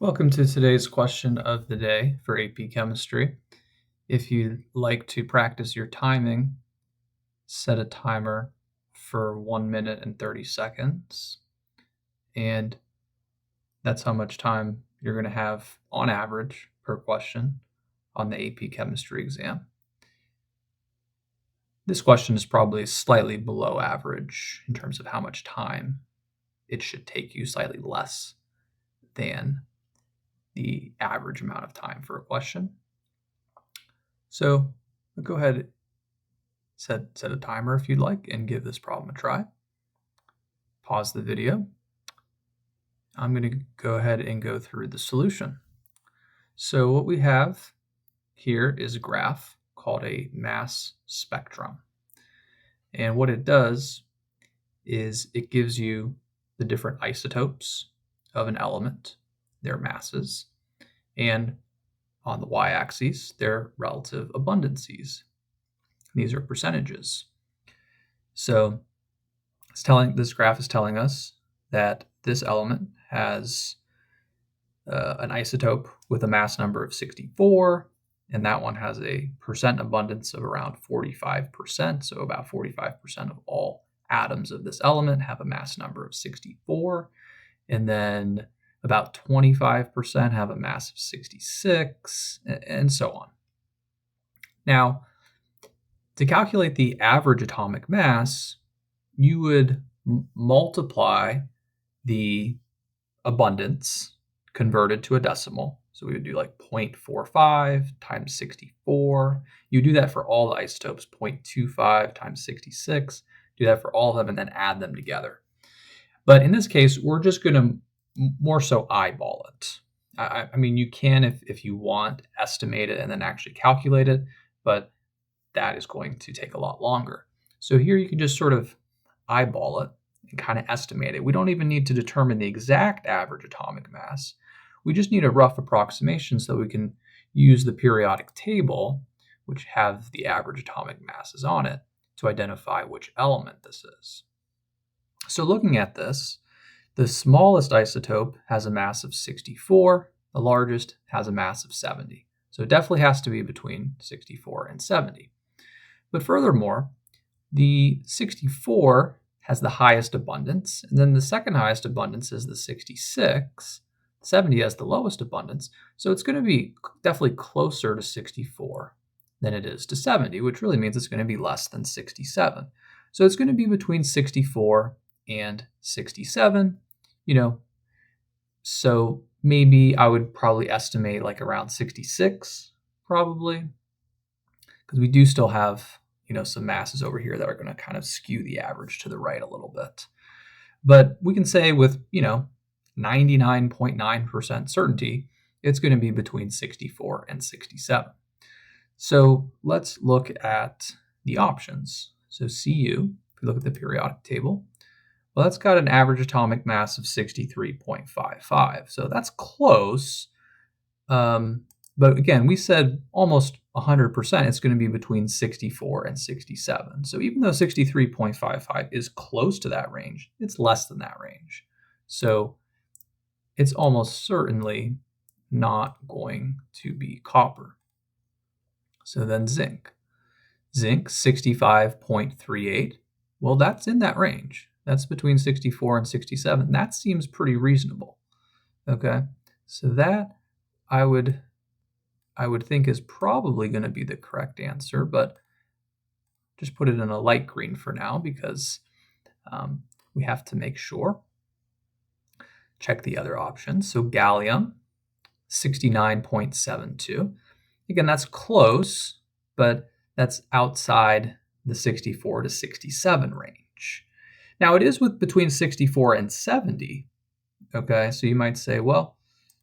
Welcome to today's question of the day for AP Chemistry. If you'd like to practice your timing, set a timer for 1 minute and 30 seconds. And that's how much time you're going to have on average per question on the AP Chemistry exam. This question is probably slightly below average in terms of how much time it should take you, slightly less than the average amount of time for a question. So go ahead, set a timer if you'd like, and give this problem a try. Pause the video. I'm going to go ahead and go through the solution. So what we have here is a graph called a mass spectrum. And what it does is it gives you the different isotopes of an element, their masses, and on the y-axis, their relative abundances. These are percentages. So this graph is telling us that this element has an isotope with a mass number of 64, and that one has a percent abundance of around 45%. So about 45% of all atoms of this element have a mass number of 64, and then about 25% have a mass of 66, and so on. Now, to calculate the average atomic mass, you would multiply the abundance converted to a decimal. So we would do like 0.45 times 64. You do that for all the isotopes, 0.25 times 66. Do that for all of them and then add them together. But in this case, we're just going to more so eyeball it. I mean, you can, if you want, estimate it and then actually calculate it, but that is going to take a lot longer. So here you can just sort of eyeball it and kind of estimate it. We don't even need to determine the exact average atomic mass. We just need a rough approximation so we can use the periodic table, which have the average atomic masses on it, to identify which element this is. So looking at this, the smallest isotope has a mass of 64, the largest has a mass of 70. So it definitely has to be between 64 and 70. But furthermore, the 64 has the highest abundance, and then the second highest abundance is the 66. 70 has the lowest abundance, so it's going to be definitely closer to 64 than it is to 70, which really means it's going to be less than 67. So it's going to be between 64 and 67, so maybe I would probably estimate like around 66, probably, because we do still have some masses over here that are going to kind of skew the average to the right a little bit. But we can say with 99.9% certainty, it's going to be between 64 and 67. So let's look at the options. So Cu, if we look at the periodic table, well, that's got an average atomic mass of 63.55. So that's close. But again, we said almost 100%, it's going to be between 64 and 67. So even though 63.55 is close to that range, it's less than that range. So it's almost certainly not going to be copper. So then zinc. Zinc, 65.38. Well, that's in that range. That's between 64 and 67. That seems pretty reasonable. Okay, so that I would think is probably going to be the correct answer, but just put it in a light green for now because we have to make sure. Check the other options. So gallium, 69.72. Again, that's close, but that's outside the 64 to 67 range. Now, it is between 64 and 70. Okay, so you might say, well,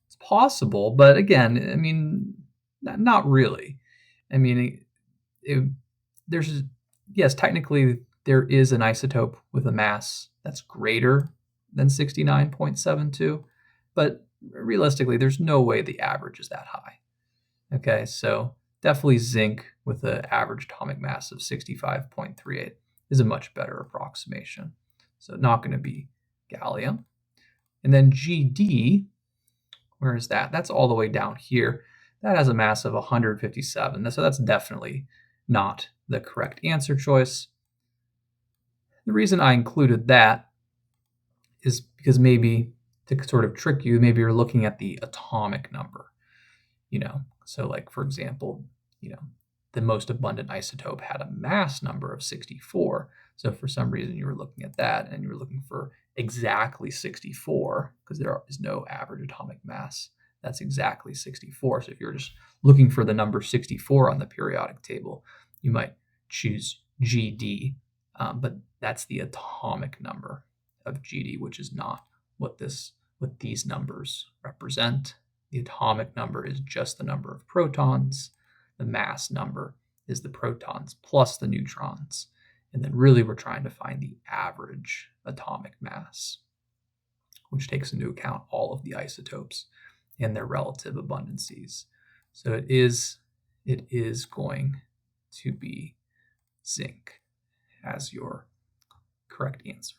it's possible, but again, I mean, not really. I mean, technically there is an isotope with a mass that's greater than 69.72, but realistically, there's no way the average is that high. Okay, so definitely zinc with an average atomic mass of 65.38 is a much better approximation. So not going to be gallium. And then GD, Where is that? That's all the way down here. That has a mass of 157. So that's definitely not the correct answer choice. The reason I included that is because maybe to sort of trick you, maybe you're looking at the atomic number, So like, for example, the most abundant isotope had a mass number of 64. So for some reason you were looking at that and you were looking for exactly 64 because there is no average atomic mass. That's exactly 64. So if you're just looking for the number 64 on the periodic table, you might choose GD, but that's the atomic number of GD, which is not what these numbers represent. The atomic number is just the number of protons. The mass number is the protons plus the neutrons. And then really we're trying to find the average atomic mass, which takes into account all of the isotopes and their relative abundances. So it is going to be zinc as your correct answer.